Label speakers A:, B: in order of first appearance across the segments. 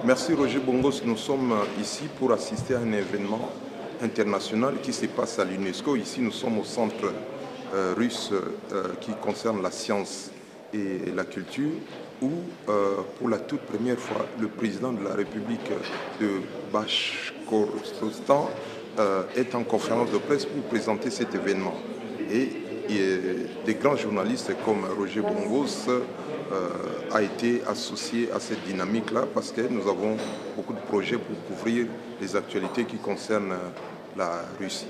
A: Merci Roger Bongos. Nous sommes ici pour assister à un événement international qui se passe à l'UNESCO. Ici, nous sommes au centre russe qui concerne la science et la culture, où pour la toute première fois, le président de la République de Bachkortostan est en conférence de presse pour présenter cet événement. Et des grands journalistes comme Roger Bongos a été associé à cette dynamique-là parce que nous avons beaucoup de projets pour couvrir les actualités qui concernent la Russie.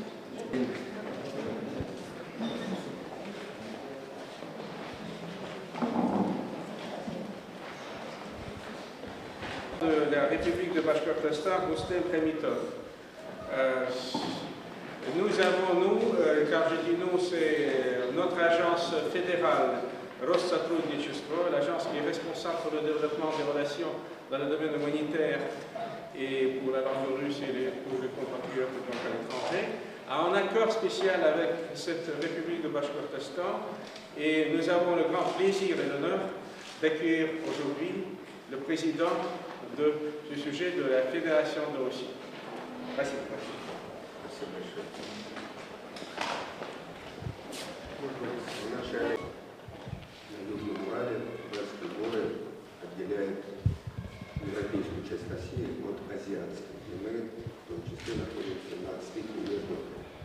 B: De la République de Bachkortostan, Rustem Kamitov. Nous avons, quand je dis nous, c'est notre agence fédérale Россотрудничество, l'agence qui est responsable pour le développement des relations dans le domaine humanitaire et pour la langue russe et pour les compatriotes donc à l'étranger, a un accord spécial avec cette République de Bachkortostan, et nous avons le grand plaisir et l'honneur d'accueillir aujourd'hui le président du sujet de la Fédération de Russie. Merci.
C: отделяет европейскую часть России от азиатской. И мы в том числе находимся на стыке между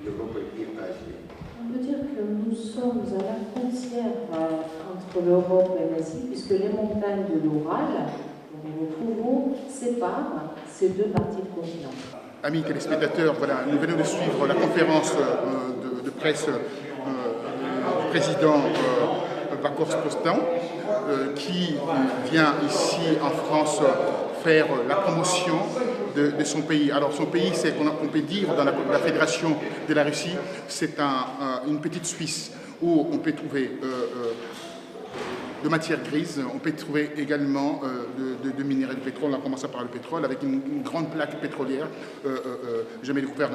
C: Европой и Азией.
D: On peut dire que nous sommes à la frontière entre l'Europe et l'Asie, puisque les montagnes de l'Oural, où nous nous trouvons, séparent ces deux parties du continent.
E: Amis téléspectateurs, voilà, nous venons de suivre la conférence de presse du président Bachkortostan qui vient ici en France faire la promotion de son pays. Alors son pays, c'est qu'on peut dire dans la Fédération de la Russie, c'est une petite Suisse où on peut trouver de matières grises, on peut trouver également de minerais de pétrole, en commençant par le pétrole, avec une grande plaque pétrolière jamais découverte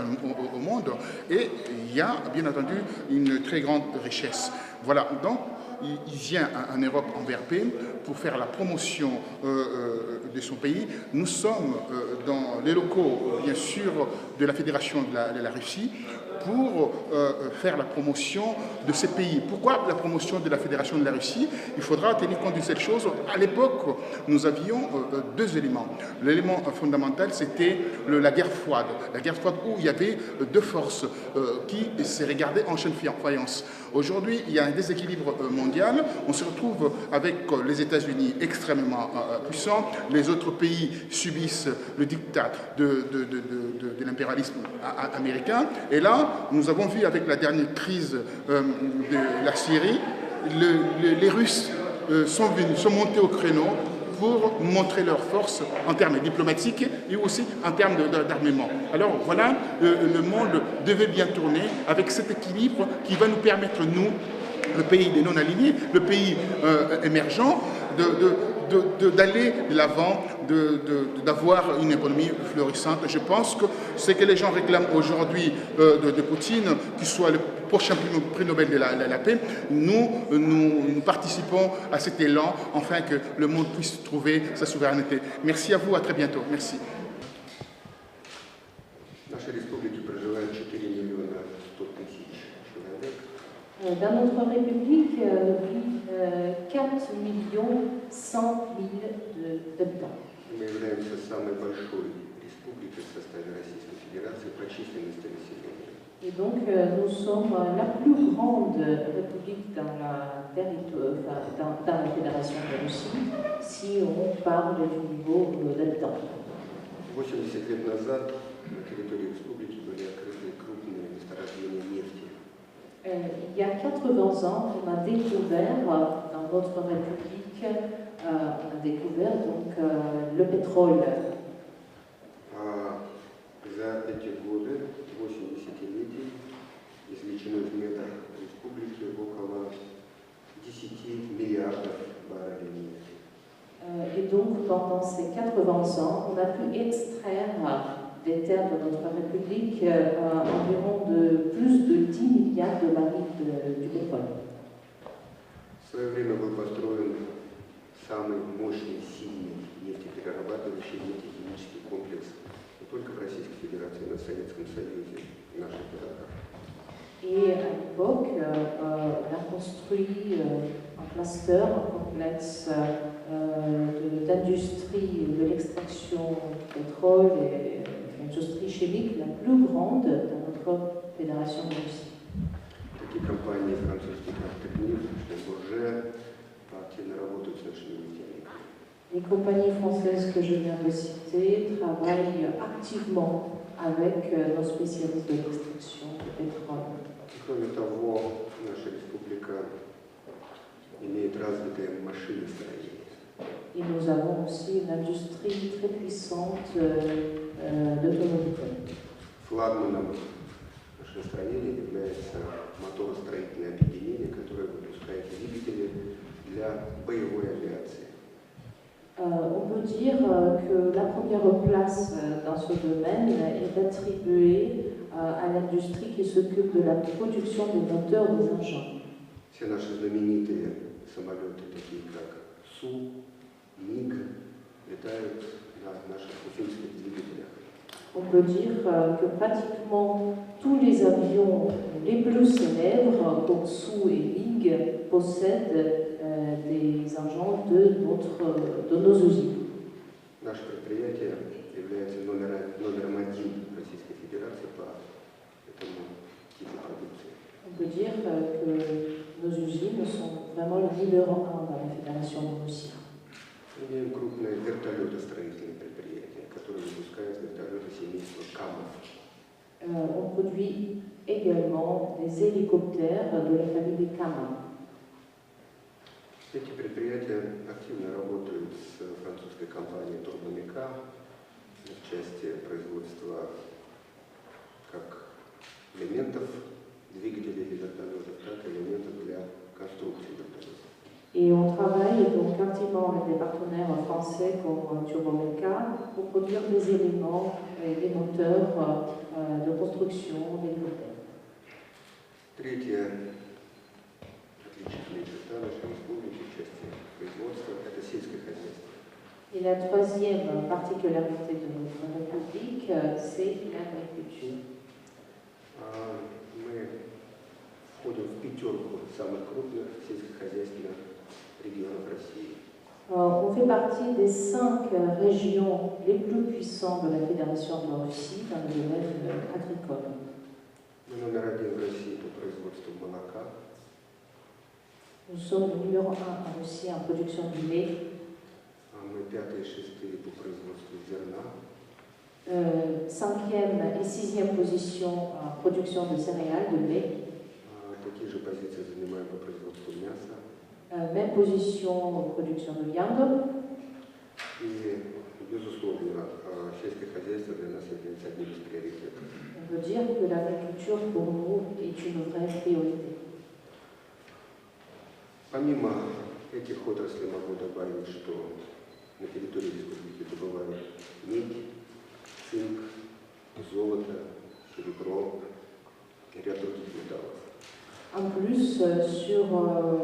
E: au monde. Et il y a bien entendu une très grande richesse. Voilà, donc il vient en Europe, en VRP, pour faire la promotion de son pays. Nous sommes dans les locaux, bien sûr, de la Fédération de la Russie, pour faire la promotion de ces pays. Pourquoi la promotion de la Fédération de la Russie? Il faudra tenir compte de cette chose. À l'époque, nous avions deux éléments. L'élément fondamental, c'était la guerre froide. La guerre froide où il y avait deux forces qui se regardaient en chaîne de faïence. Aujourd'hui, il y a un déséquilibre mondial. On se retrouve avec les États-Unis extrêmement puissants. Les autres pays subissent le diktat de l'impérialisme américain. Et là, nous avons vu avec la dernière crise de la Syrie, les Russes sont montés au créneau pour montrer leur force en termes diplomatiques et aussi en termes d'armement. Alors voilà, le monde devait bien tourner avec cet équilibre qui va nous permettre, nous, le pays des non-alignés, le pays émergent, d'aller de l'avant, d'avoir une économie florissante. Je pense que ce que les gens réclament aujourd'hui de Poutine, qu'il soit le prochain prix Nobel de la paix, nous participons à cet élan, afin que le monde puisse trouver sa souveraineté. Merci à vous, à très bientôt. Merci.
D: Dans notre République, vit 4 100 000 d'habitants.
C: Мы являемся самой большой республикой в составе Российской Федерации по численности населения.
D: Et donc, nous sommes la plus grande république dans la Fédération de Russie, si on parle du niveau d'habitants.
C: 80 лет назад на территории республики были открыты крупные месторождения нефти.
D: Il y a 80 ans, on a découvert dans notre République, on a découvert donc le pétrole.
C: За эти годы, 80-летий, извлечено в недрах республики около 10 миллиардов баррелей нефти.
D: Et donc, pendant ces 80 ans, on a pu extraire des terres de notre République environ de plus de 10 milliards de barils du pétrole.
C: В свое время был построен самый мощный сильный нефтеперерабатывающий Советском Союзе в наших городах.
D: Et à l'époque, on a construit un cluster, un complexe d'industrie de l'extraction du pétrole et l'industrie chimique la plus grande dans notre fédération de Russie.
C: Такие компании французских нафтогнив, что уже активно работают с нашими нефтяниками.
D: Les compagnies françaises que je viens de citer travaillent activement avec nos spécialistes de l'extraction de pétrole.
C: Кроме того, наша республика имеет развитое машиностроение.
D: Et nous avons aussi une industrie très puissante d'automobile.
C: Флагманом машиностроения является моторостроительное объединение, которое выпускает двигатели для боевой авиации.
D: On peut dire que la première place dans ce domaine est attribuée à l'industrie qui s'occupe de la production des moteurs des engins.
C: Все наши знаменитые самолеты, такие как Су, МиГ, летают на наших уфимских двигателях.
D: On peut dire que pratiquement tous les avions les plus célèbres, comme Su et MiG, possèdent des engins de nos usines.
C: Наше предприятие является номером один Российской Федерации по этому типу продукции.
D: On peut dire que nos usines sont vraiment le numéro 1 dans la Fédération de Russie.
C: Мы имеем крупное вертолетостроительное предприятие, которое выпускает вертолеты семейства КАМов.
D: On produit également des hélicoptères de la famille Kama.
C: Эти предприятия активно работают с французской компанией Турбомека в части производства как элементов двигателей вертолетов, так и элементов для конструкции вертолетов.
D: Et on travaille donc activement avec des partenaires français comme Turbomeca pour produire des éléments et des moteurs de construction d'hélicoptères.
C: Третья отличительная черта нашей республики в части производства – это сельское хозяйство.
D: Et la troisième particularité de notre République, c'est l'agriculture.
C: Мы входим в пятерку самых крупных сельскохозяйственных регионов России.
D: On fait partie des 5 régions les plus puissantes de la Fédération de la Russie dans le domaine agricole.
C: Мы номер один в России по производству молока.
D: Nous sommes le numéro 1 en Russie en production du lait.
C: Мы пятые и шестые по производству зерна.
D: 5e et 6e position en production de céréales, de lait.
C: Такие же позиции занимаем по производству мяса.
D: Même position en production de viande.
C: И, безусловно, сельское хозяйство для нас является одним из приоритетов.
D: On peut dire que l'agriculture pour nous est une vraie priorité.
C: Помимо этих отраслей могу добавить, что на территории республики добывают медь, цинк, золото, серебро и ряд других металлов.
D: En plus, sur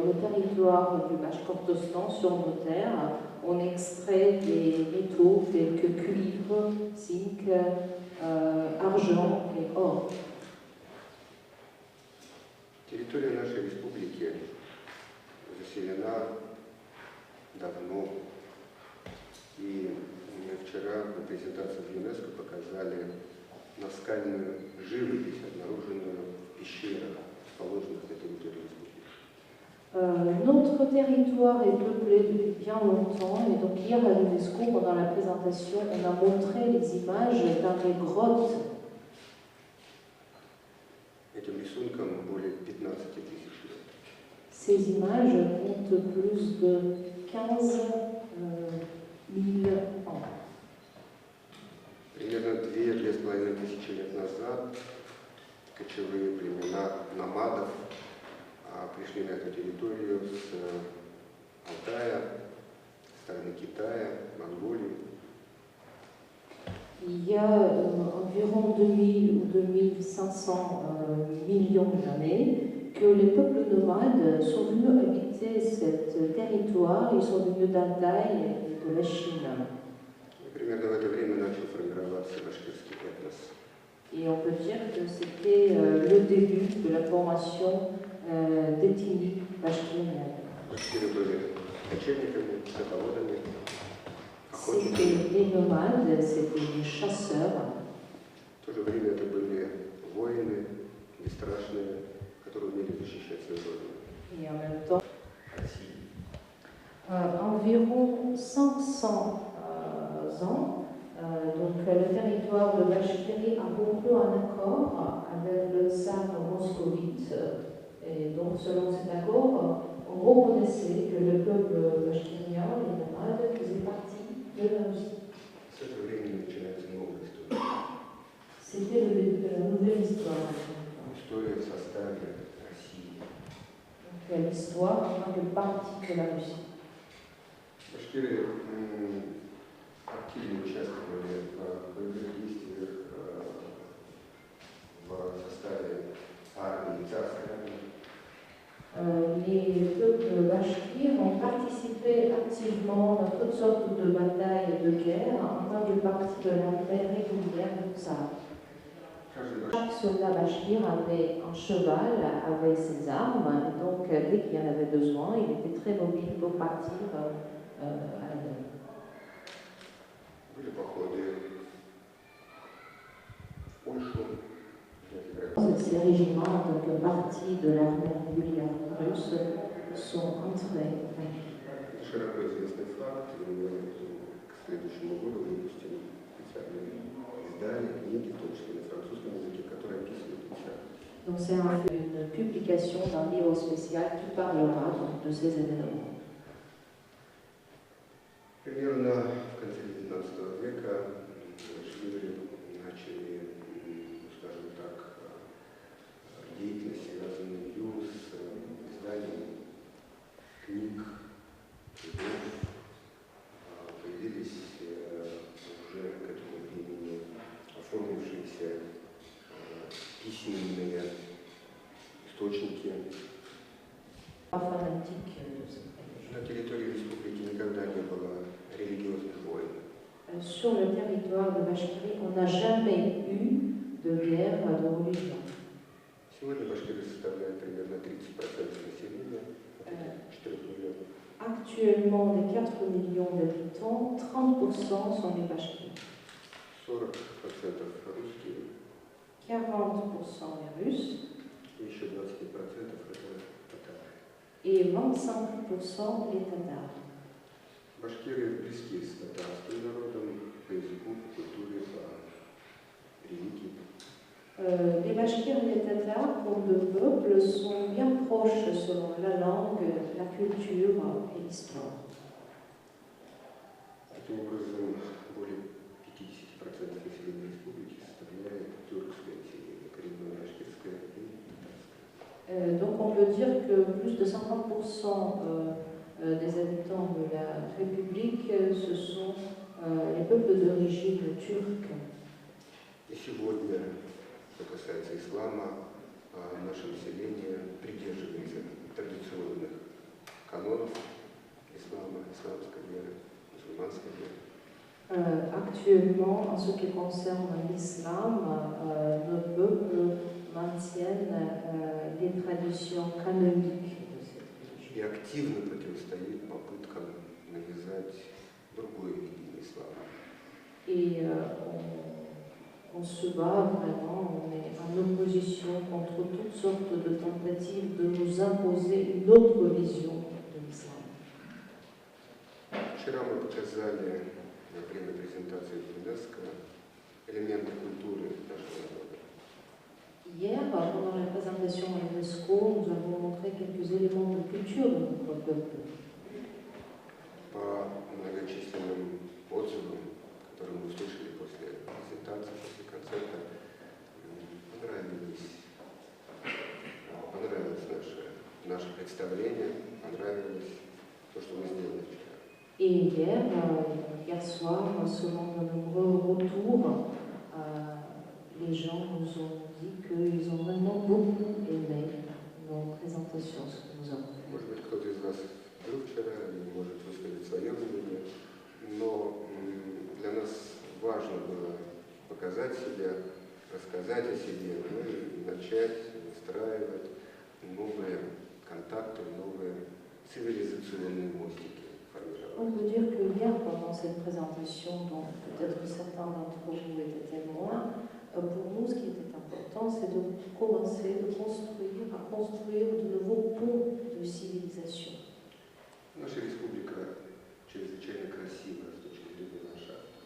D: le territoire du Bachkortostan, sur nos terres, on extrait des métaux tels que cuivre, zinc, argent et or.
C: Территория нашей республики заселена давно. И мы вчера на презентации в ЮНЕСКО показали наскальную живопись, обнаруженную в пещерах, расположенных на территории республики.
D: Notre territoire est peuplé depuis bien longtemps et donc hier à l'UNESCO, pendant la présentation, on a montré les images dans les grottes.
C: Этим рисункам более 15 тысяч лет.
D: Ces images comptent plus de 15 000 ans.
C: Примерно 2-2,5 тысячи лет назад кочевые племена номадов пришли на эту территорию с Алтая, с стороны Китая, Монголии.
D: Il y a environ 2000 ou 2500 millions d'années que les peuples nomades sont venus habiter ce territoire. Ils sont venus d'Altaï et de la Chine.
C: И примерно в это время начал формироваться башкирский этнос.
D: Et formation d'ethnie bashkirienne.
C: Башкиры были кочевниками, скотоводами, охотниками.
D: C'était des nomades, c'était des chasseurs.
C: В то же время это были воины, бесстрашные, которые умели защищать свою родину.
D: Et en même temps,
C: России.
D: environ 500 ans, donc le territoire de Bashkirie a conclu un accord avec le tsar moscovite. Et donc, selon cet accord, on reconnaissait que le peuple bashkirien, les nomades, faisait partie de la Russie.
C: С этого времени начинается новая история.
D: C'était le début de la nouvelle histoire.
C: История в составе России.
D: Donc, l'histoire en tant que partie de la Russie.
C: Башкиры активно участвовали в боевых действиях в составе армии, царской армии.
D: Les peuples bashkirs ont participé activement dans toutes sortes de batailles et de guerres en tant que partie de l'armée régulière du tsar.
C: Каждый
D: Chaque soldat bashkir avait un cheval avec ses armes, donc dès qu'il y en avait besoin, il était très mobile pour partir à la guerre.
C: были походы в Польшу, взять
D: Ces régiments, en tant que partie de l'armée régulière russe, sont entrés.
C: Это широко известный факт, и мы к следующему году выпустим специальные издания, книги, в том числе на французском языке, которые описывают эти события.
D: Donc c'est une publication d'un livre spécial qui parlera donc, de ces événements.
C: Примерно в конце XIX века Башкиры начали, скажем так, деятельность, связанную с изданием книг, трудов. Появились уже к этому времени оформившиеся письменные источники. На территории республики никогда не было религиозных войн.
D: Sur le territoire de Bashkirie, on n'a jamais eu de guerre de religion.
C: Сегодня башкиры составляют примерно 30% населения, от этих 4 миллионов.
D: Actuellement, des 4 millions d'habitants, 30% sont les Bashkirs.
C: 40% русские,
D: 40% les Russes
C: и еще 25% это татары.
D: et 25% les Tatars.
C: Башкиры близки с татарским народом по языку, по культуре, по религии.
D: Les Bashkirs et les Tatars, comme deux peuples, sont bien proches selon la langue, la culture et l'histoire.
C: Таким образом, более 50% населения республики составляет тюркское население, коренное башкирское и татарское.
D: Donc on peut dire que plus de 50% des habitants de la République, ce sont les peuples d'origine turque.
C: И сегодня, что касается ислама, наше население придерживается традиционных канонов ислама, исламской веры, мусульманской веры.
D: Actuellement, en ce qui concerne l'islam, nos peuples maintiennent les traditions canoniques de cette religion.
C: И активно противостоит попыткам навязать другое видение ислама.
D: Et on se bat vraiment, on est en opposition contre toutes sortes de tentatives de nous imposer une autre vision de l'islam.
C: Вчера мы показали во время презентации в ЮНЕСКО элементы культуры нашего народа.
D: Hier, pendant la présentation à l'UNESCO, nous avons montré quelques éléments de culture de notre peuple.
C: По многочисленным отзывам, которые мы услышали после презентации, после концерта, понравилось наше представление, понравилось то, что мы сделали вчера.
D: Et hier soir, selon de nombreux retours, les gens nous ont dit qu'ils ont vraiment beaucoup aimé nos présentations, ce que nous avons fait.
C: Может быть, кто-то из вас был вчера и может высказать свое мнение, но для нас важно было показать себя, рассказать о себе, ну и начать выстраивать новые контакты, новые цивилизационные мостики
D: On
C: формировать.
D: peut dire que hier, pendant cette présentation, dont peut-être que certains d'entre vous étaient témoins, pour nous, ce qui était important, c'est de commencer à construire de nouveaux ponts de civilisation.
C: Наша республика чрезвычайно красива с точки зрения ландшафта.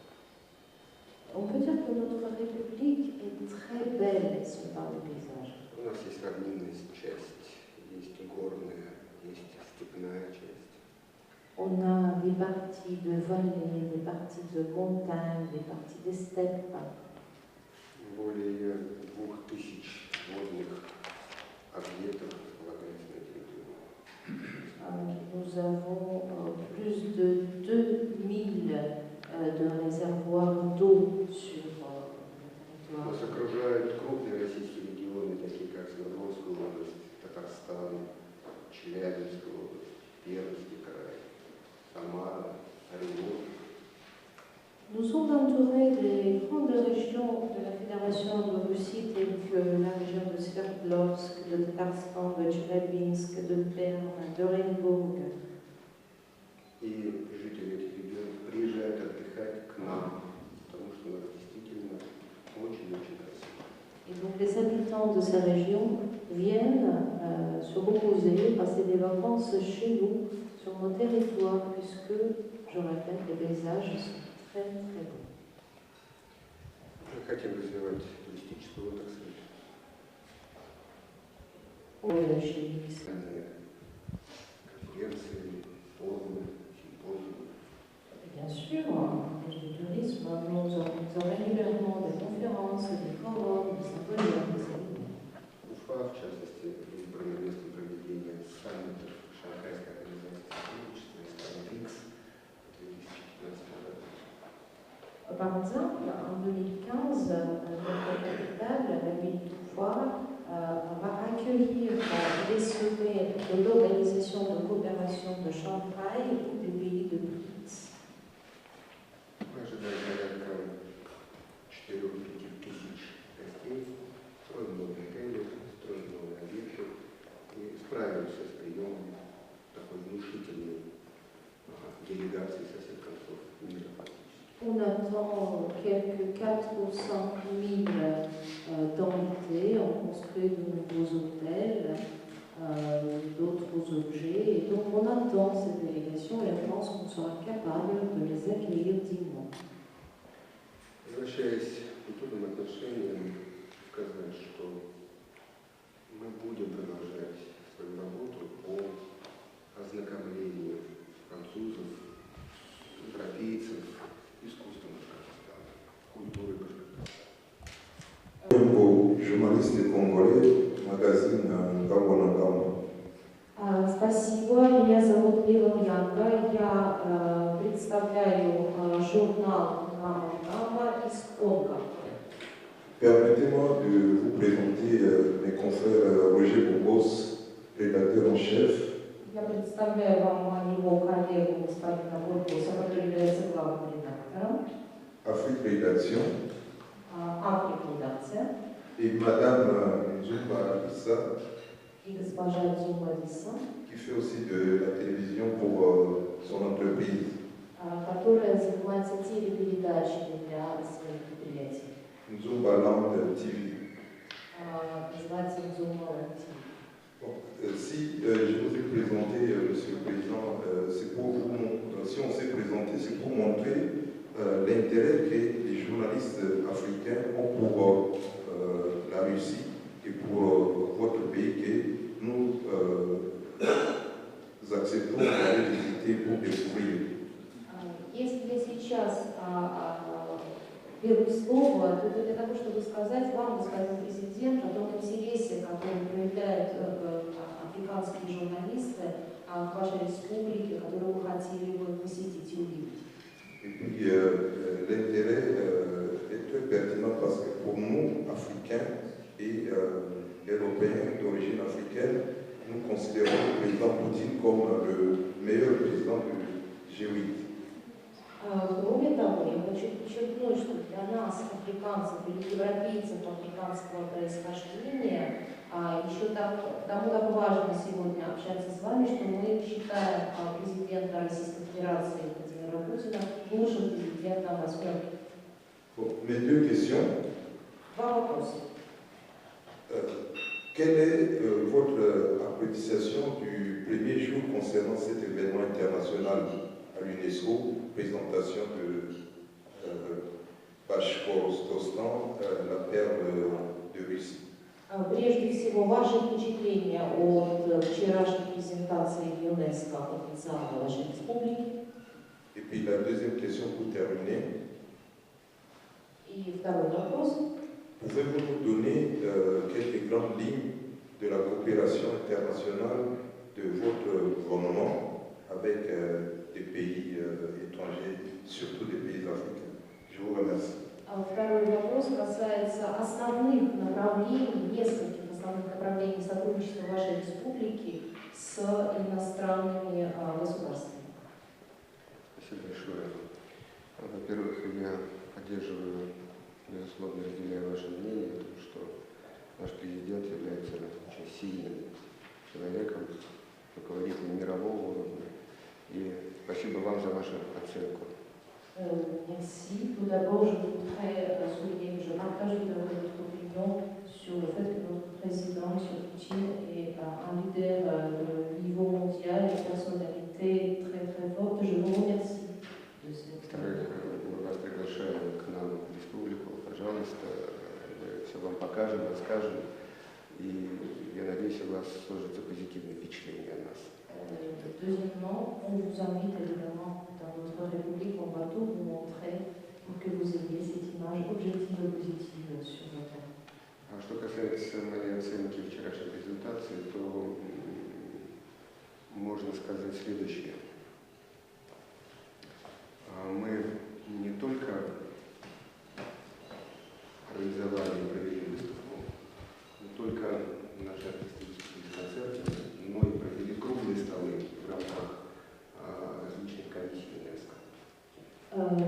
D: On peut dire que notre République est très belle si on parle de paysage.
C: У нас есть равнинная часть, есть горная, есть степная часть.
D: On a des parties de vallées, des parties de montagnes, des parties des steppes.
C: Более 2000 водных объектов располагается на территории.
D: Nous avons plus de 2000 de réservoirs d'eau sur le
C: Нас
D: territoire.
C: окружают крупные российские регионы, такие как Свердловская область, Татарстан, Челябинская область, Пермский край, Самара, Оренбург.
D: Nous sommes entourés des grandes régions de la Fédération de Russie, telles que la région de Sverdlovsk, de Tatarstan, de Tchelyabinsk, de Perm, d'Orenburg.
C: И жители этих регионов приезжают отдыхать к нам, потому что у нас действительно очень-очень красиво.
D: Et donc les habitants de ces régions viennent se reposer, passer des vacances chez nous, sur nos territoires, puisque, je répète, les paysages sont très très beaux.
C: Мы хотим развивать туристическую отрасль.
D: Chez
C: Конференции, форумы, симпозиумы.
D: Bien sûr, en termes de tourisme, nous avons régulièrement des conférences, des forums, des symposiums, des séminaires.
C: Уфа, в частности, избрано местом проведения саммитов Шанхайской организации сотрудничества и стран БРИКС в 2015 году.
D: Par exemple, en 2015, notre capitale, la ville d'Oufa, va accueillir les sommets de l'Organisation de coopération de Shanghai ou des pays de BRICS.
C: Мы ожидаем порядка 4-5 тысяч гостей, строим новые отели, строим новые объекты и справимся с приемом такой внушительной делегации со всех концов мира практически.
D: On attend quelques 400 ou 5 000 d'invités, on construit de nouveaux hôtels, d'autres objets, et donc on attend ces délégations et on pense qu'on sera capable de les accueillir dignement.
C: Возвращаясь к культурным отношениям, сказать, что мы будем продолжать свою работу по ознакомлению французов, европейцев, искусством Башкортостана, культурой Башкортостана.
A: Journaliste congolais, magazine Ngambo.
D: Спасибо, меня зовут Мила Янга, я представляю журнал «Нама» из Конго.
A: Permettez-moi de vous présenter mes confrères Roger Bongos, rédacteur en chef,
D: Я представляю вам моего коллегу господина Бургуса, который является главным редактором
A: Afrique Rédaction,
D: «Африка-редакция»,
A: et Madame Nzumba Issa,
D: и госпожа Дзума Лиса,
A: qui fait aussi de la télévision pour son entreprise.
D: которая занимается телепередачами для своих предприятий.
A: Nzumba Land TV.
D: Называется «Дзума ТВ».
A: Bon, si je vous ai présenté, Monsieur le Président, c'est pour vous, si on s'est présenté, c'est pour montrer l'intérêt que les journalistes africains ont pour la Russie et pour votre pays, que nous acceptons d'aller visiter pour découvrir.
D: Если я сейчас беру слово, то это для того, чтобы сказать вам, господин президент, о том интересе, который проявляют африканские журналисты в вашей республике, которую вы хотели бы посетить и увидеть.
A: Et puis l'intérêt est très pertinent parce que pour nous, Africains et Européens d'origine africaine, nous considérons le président Poutine comme le meilleur président du G8.
D: Кроме того, я хочу подчеркнуть, что для нас, африканцев или европейцев африканского происхождения, Еще тому так важно сегодня общаться с вами, что мы считаем президента Российской Федерации Владимира Путина лучшим президентом восьмерки.
A: Mes deux questions.
D: Два вопроса.
A: Quelle est votre appréciation du premier jour concernant cet événement international à l'UNESCO, présentation de Башкортостан, la perle de Russie?
D: Прежде всего, ваши впечатления от вчерашней презентации ЮНЕСКО потенциала вашей республики.
A: Et puis la deuxième question pour terminer.
D: И второй вопрос.
A: Pouvez-vous nous donner quelques grandes lignes de la coopération internationale de votre gouvernement avec des pays étrangers, surtout des pays africains? Je vous remercie.
D: Второй вопрос касается основных направлений, нескольких основных направлений сотрудничества вашей республики с иностранными государствами.
C: Спасибо большое. Во-первых, я поддерживаю, безусловно, разделяю ваше мнение о том, что наш президент является очень сильным человеком, руководителем мирового уровня. И спасибо вам за вашу оценку.
D: Merci. Tout d'abord, je voudrais souligner que je partage votre opinion sur le fait que notre président, M. Poutine, est un leader de niveau mondial, une personnalité très très forte. Je vous remercie de cette.
C: Мы вас приглашаем к нам в республику, пожалуйста, мы все вам покажем, расскажем, и я надеюсь, у вас сложится позитивное впечатление о нас.
D: Deuxièmement, on vous invite évidemment dans notre République, on va tout vous montrer pour que vous ayez cette image objective et positive sur votre.
C: А что касается моей оценки вчерашней презентации, то можно сказать следующее. Мы не только организовали и провели выставку, не только наши артистические концерты, но и провели круглые столы в рамках различных комиссий ЮНЕСКО.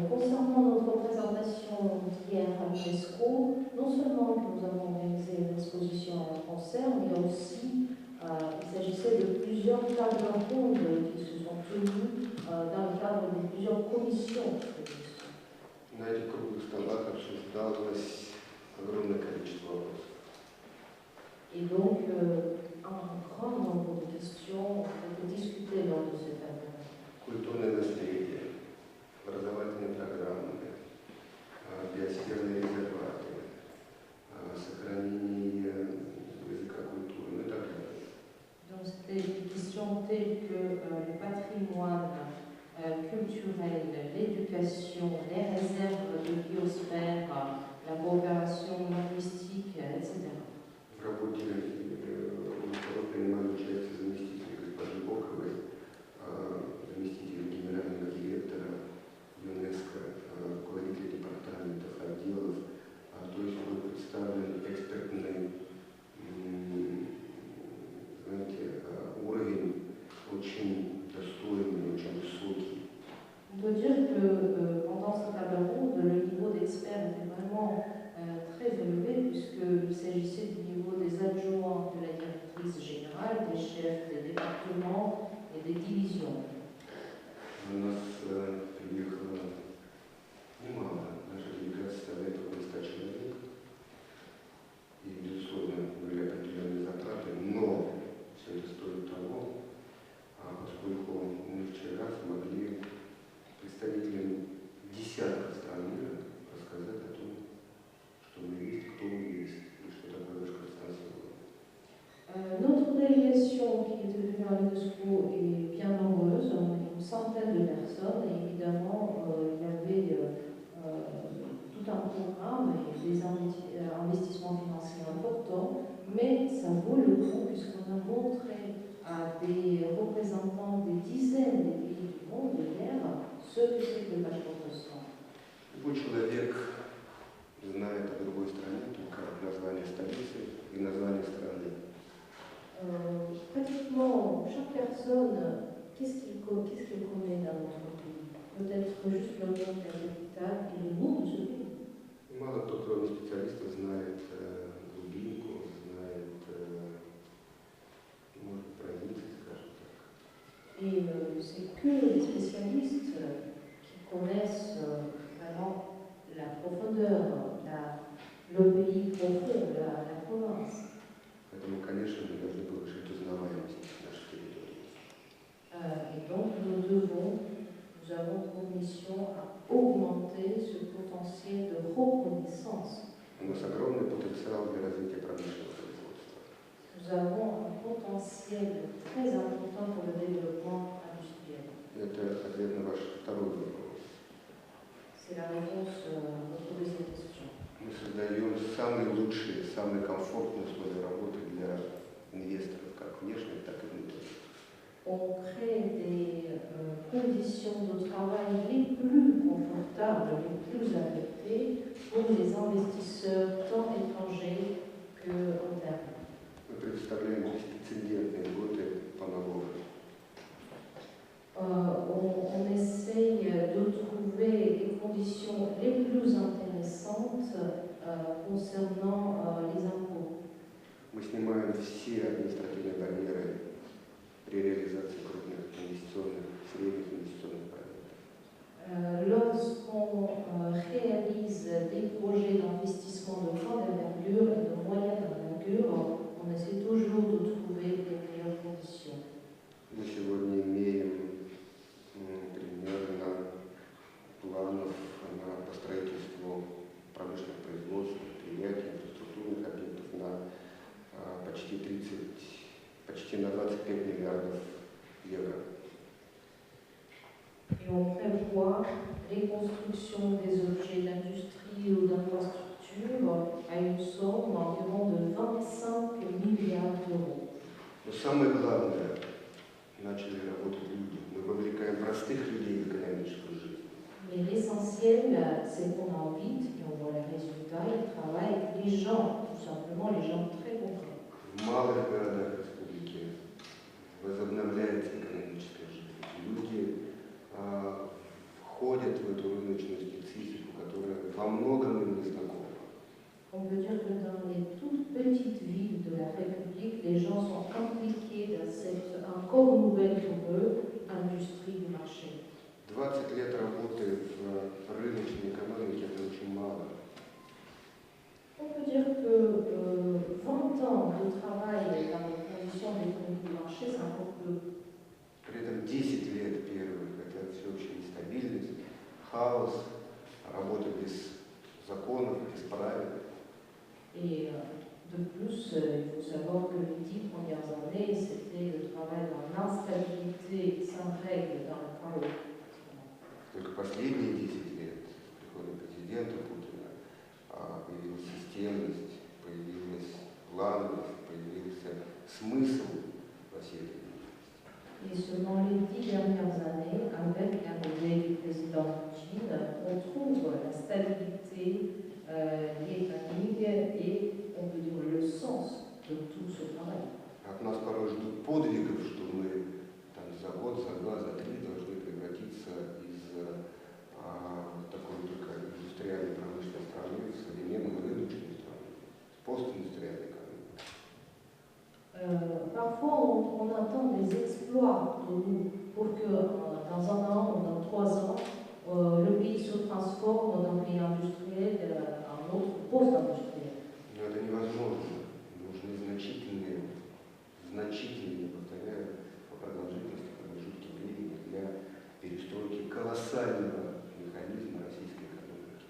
D: Concernant notre présentation d'hier à l'UNESCO, non seulement nous avons organisé une exposition à un concert, mais aussi il s'agissait de plusieurs tables rondes qui se sont tenues dans le cadre de plusieurs commissions de l'UNESCO.
C: На этих круглых столах обсуждалось огромное количество вопросов.
D: Et donc, un grand nombre de questions ont été discutées lors de cette table.
C: Культурное наследие, образовательные программы, биосферные резерваты, сохранение языка культуры, ну и так далее.
D: Donc, c'était des questions telles que le patrimoine culturel, l'éducation, les réserves de biosphère, la coopération linguistique, etc.
C: В работе принимали участие заместитель госпожи Боковой, заместитель генерального директора ЮНЕСКО, руководитель департаментов, отделов. То есть был представлен экспертный, знаете, уровень очень достойный, очень высокий.
D: On peut dire que pendant cette table ronde, le niveau d'experts était vraiment très élevé puisqu'il s'agissait du niveau des adjoints de la directrice générale, des chefs des départements et des divisions.
C: У нас приехало немало, наша делегация составляет около 100 человек. И, безусловно, были определенные затраты, но все это стоит того, поскольку мы вчера смогли представителям десятков стран мира рассказать о том, что мы есть, кто мы есть и что такое Башкортостан сегодня.
D: Notre délégation qui est venue à l'UNESCO est bien nombreuse, on est une centaine de personnes et évidemment il y avait tout un programme et des investissements financiers importants, mais ça vaut le coup puisqu'on a montré à des représentants des dizaines de pays du monde hier ce que c'est que le Bashkortostan.
C: Любой человек знает о другой стране только название столицы и название страны.
D: Pratiquement chaque personne, qu'est-ce qu'il connaît dans notre pays? Peut-être juste le nom de la capitale et le nom de ce pays.
C: Мало кто, кроме специалистов, знает глубинку, знает
D: la profondeur, le pays profond, la province.
C: Поэтому, конечно, мы должны повышать узнаваемость нашей территории.
D: Et donc nous avons pour mission à augmenter ce potentiel de reconnaissance.
C: У нас огромный потенциал для развития промышленного производства.
D: Nous avons un potentiel très important pour le développement industriel.
C: Это ответ на ваш второй вопрос.
D: C'est la réponse à votre deuxième question.
C: Мы создаем самые лучшие, самые комфортные условия работы для инвесторов, как внешних, так и внутренних.
D: On crée des conditions de travail les plus confortables, les plus adaptées pour les investisseurs tant étrangers qu'internes.
C: Мы предоставляем беспрецедентные льготы по налогам.
D: On essaye de trouver les conditions les plus intéressantes concernant les impôts.
C: Мы снимаем все административные барьеры при реализации крупных инвестиционных, средних инвестиционных проектов.
D: Lorsqu'on réalise des projets d'investissement de grande envergure et de moyenne envergure, on essaie toujours de trouver les meilleures conditions.
C: Мы сегодня имеем примерно планов по строительству промышленных производств, предприятий, инфраструктурных объектов на почти на 25 миллиардов евро.
D: Et on prévoit les constructions des objets d'industrie ou d'infrastructure à une somme environ de 25 milliards d'euros.
C: Но самое главное, начали работать люди. Мы вовлекаем простых людей в экономическую жизнь.
D: Mais l'essentiel, c'est qu'on invite, et on voit les résultats, ils travaillent avec les gens, tout simplement les gens très concrets.
C: В малых городах республики возобновляется экономическая жизнь. Люди входят в эту рыночную специфику, которая во многом им не знакома.
D: On peut dire que dans les toutes petites villes de la République, les gens sont impliqués dans cette encore nouvelle pour eux industrie du marché.
C: 20 лет работы в рыночной экономике – это очень мало.
D: On peut dire que 20 ans de travail dans les conditions d'économie du marché, c'est encore peu.
C: При этом 10 лет первых – это всеобщая нестабильность, хаос, работа без законов, без правил.
D: Et de plus, il faut savoir que les 10 premières années, c'était le travail dans l'instabilité sans règles, dans le chaos.
C: Только последние 10 лет с приходом президента Путина появилась системность, появилась плановость, появился смысл во всей этой деятельности.
D: Et seulement les 10 dernières années, avec l'arrivée du président Poutine, on trouve la stabilité l'économique et, on peut dire, le sens de tout ce travail.
C: От нас порой ждут подвигов, что мы там, за год, за два, за три должны превратиться из такой только индустриальной промышленной страны в современную рыночную страну, в постиндустриальной экономике.
D: Parfois, on attend des exploits de nous pour que dans un an ou dans 3 ans, le pays se transforme d'un pays industriel en autre post-industriel.
C: Но это невозможно. Нужны значительные, повторяю, по продолжительности промежутки времени для перестройки колоссального механизма российской экономики.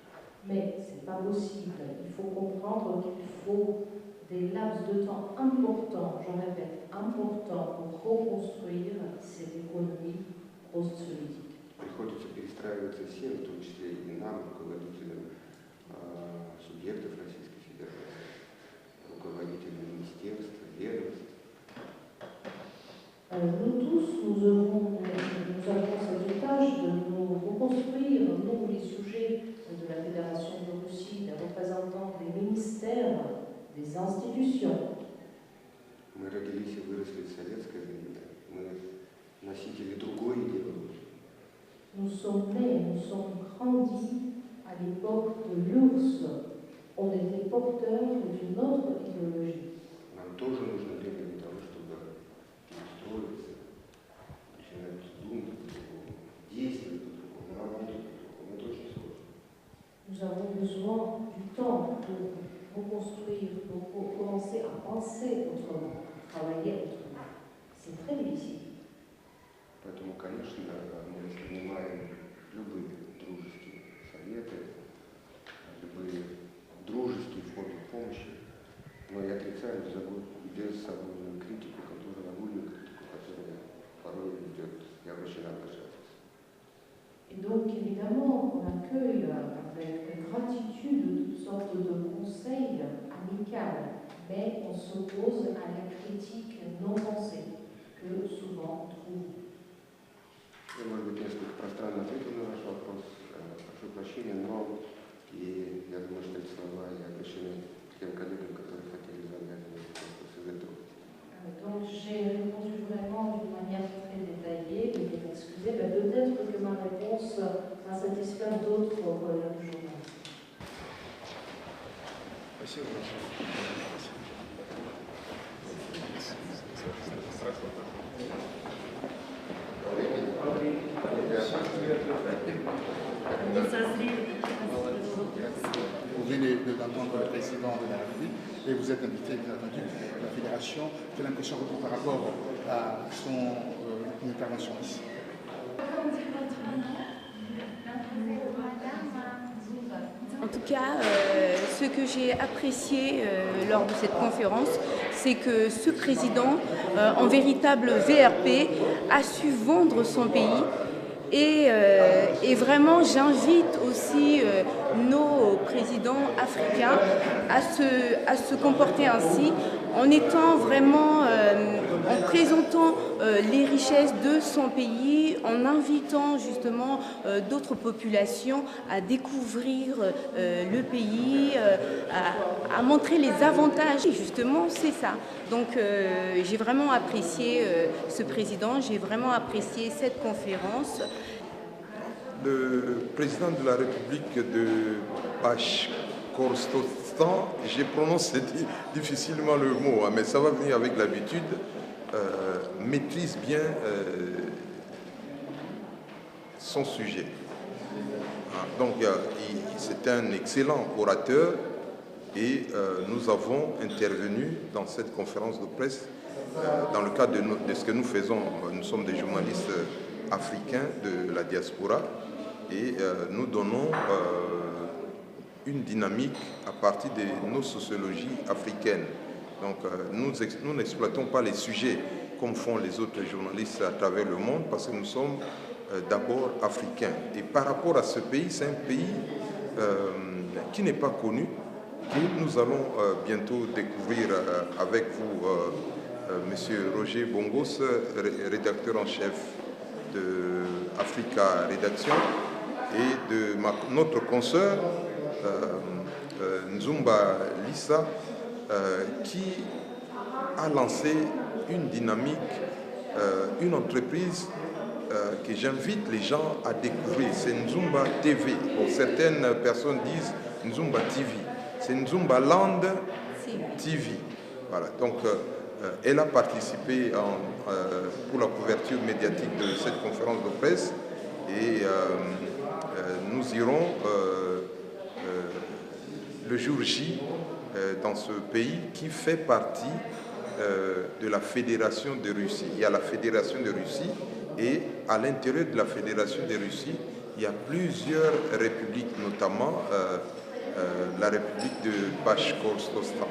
D: Mais ce n'est pas possible. Il faut comprendre qu'il faut des laps de temps importants, je répète, importants pour reconstruire cette économie post-soviétique.
C: Приходится перестраиваться всем, в том числе и нам, руководителям субъектов Российской Федерации, руководителям министерств, ведомств.
D: Nous tous, nous avons cette tâche de nous reconstruire, nous les sujets de la Fédération de Russie, des représentants des ministères, des institutions.
C: Мы родились и выросли в советское время. Мы носители другой идеологии.
D: Nous sommes nés, nous sommes grandis à l'époque de l'URSS. On était porteurs d'une autre idéologie.
C: Нам тоже нужно время для того, чтобы перестроиться, начинать думать по-другому, действовать по-другому, работать по-другому. Это очень сложно.
D: Nous nous avons besoin du temps pour reconstruire, pour commencer à penser autrement, à travailler autrement. C'est très difficile.
C: Поэтому, конечно, мы воспринимаем любые дружеские советы, любые дружеские формы помощи, но и отрицаем бессознательную критику, огульную критику, которая порой ведет и обращена на вмешательство.
D: Et donc, évidemment, on accueille avec gratitude toutes sortes de conseils amicaux, mais on s'oppose à la critique non pensée que souvent on trouve.
C: Я, может быть, несколько пространно ответил на ваш вопрос, прошу прощения, но и я думаю, что эти слова и обращены к тем коллегам, которые хотели задать мне вопрос из этого.
D: Donc j'ai répondu vraiment d'une manière très détaillée, je vais m'excuser, mais peut-être que ma réponse va satisfaire d'autres collègues journalistes.
E: Vous venez d'entendre le président de la République et vous êtes invité, bien entendu, à la Fédération. Quelle impression avez-vous par rapport à son intervention ici?
F: En tout cas, ce que j'ai apprécié lors de cette conférence, c'est que ce président, en véritable VRP, a su vendre son pays. Et vraiment, j'invite aussi nos présidents africains à se comporter ainsi, en étant vraiment, en présentant les richesses de son pays, en invitant justement d'autres populations à découvrir le pays, à montrer les avantages. Et justement, c'est ça. Donc, j'ai vraiment apprécié ce président, j'ai vraiment apprécié cette conférence.
A: Le président de la République de Bachkortostan, je prononce difficilement le mot, mais ça va venir avec l'habitude, maîtrise bien son sujet. Donc c'est un excellent orateur et nous avons intervenu dans cette conférence de presse dans le cadre de ce que nous faisons. Nous sommes des journalistes africains de la diaspora et nous donnons une dynamique à partir de nos sociologies africaines. Donc nous n'exploitons pas les sujets comme font les autres journalistes à travers le monde parce que nous sommes d'abord africains. Et par rapport à ce pays, c'est un pays qui n'est pas connu, que nous allons bientôt découvrir avec vous, Monsieur Roger Bongos, rédacteur en chef de Africa Rédaction, et de notre consoeur Nzumba Lissa, qui a lancé une dynamique, une entreprise que j'invite les gens à découvrir. C'est Nzumba TV. Bon, certaines personnes disent Nzumba TV. C'est Nzumba Land TV. Voilà. Donc, elle a participé pour la couverture médiatique de cette conférence de presse et nous irons le jour J dans ce pays qui fait partie de la Fédération de Russie. Il y a la Fédération de Russie et à l'intérieur de la Fédération de Russie, il y a plusieurs républiques, notamment la République de Bachkortostan.